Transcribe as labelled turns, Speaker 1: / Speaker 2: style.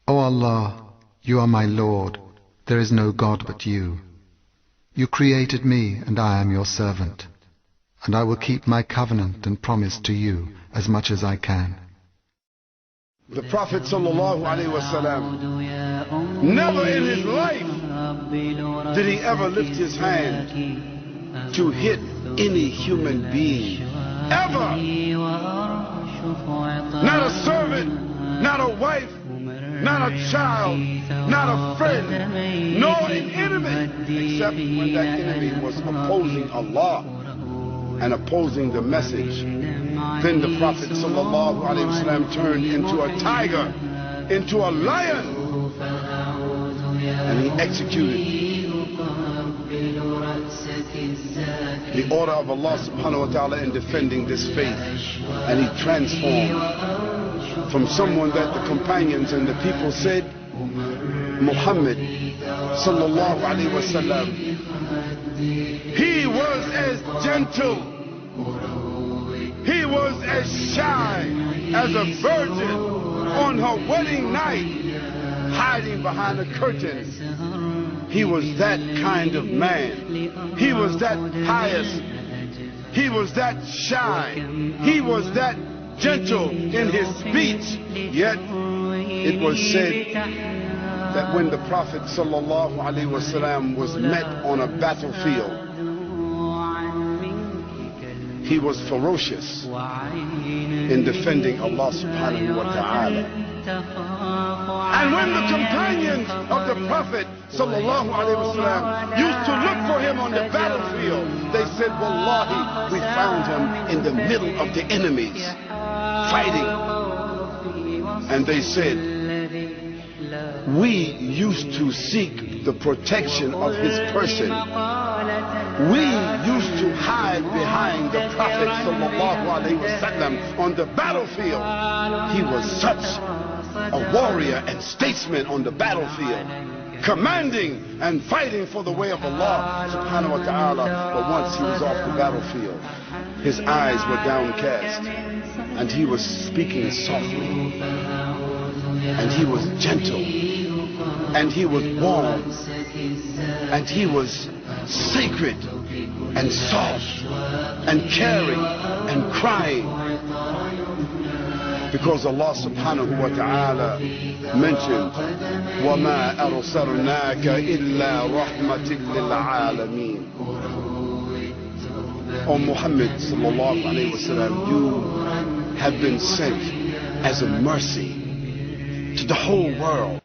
Speaker 1: O Allah, you are my Lord, there is no God but you. You created me and I am your servant, and I will keep my covenant and promise to you as much as I can.
Speaker 2: The Prophet ﷺ, never in his life did he ever lift his hand to hit any human being, ever. Not a servant, not a wife, not a child, not a friend, nor an enemy, except when that enemy was opposing Allah and opposing the message. Then the Prophet ﷺ turned into a tiger, into a lion, and he executed the order of Allah subhanahu wa ta'ala in defending this faith. And he transformed from someone that the companions and the people said, Muhammad sallallahu alaihi wasallam, he was as gentle, he was as shy as a virgin on her wedding night, hiding behind a curtain. He was that kind of man. He was that pious. He was that shy. He was that gentle in his speech. Yet it was said that when the Prophet ﷺ was met on a battlefield, he was ferocious in defending Allah subhanahu wa ta'ala. And when the companions of the Prophet ﷺ used to look for him on the battlefield, they said, Wallahi, we found him in the middle of the enemies, fighting. And they said, we used to seek the protection of his person. We used to hide behind the Prophet ﷺ on the battlefield. He was such a warrior and statesman on the battlefield, commanding and fighting for the way of Allah subhanahu wa ta'ala. But once he was off the battlefield, his eyes were downcast, and he was speaking softly, and he was gentle, and he was warm, and he was sacred and soft and caring and crying, because Allah subhanahu wa ta'ala mentioned, وَمَا أَرْسَلْنَاكَ إِلَّا رَحْمَةٍ لِلْعَالَمِينَ. O Muhammad sallallahu alayhi wa sallam, you have been sent as a mercy to the whole world.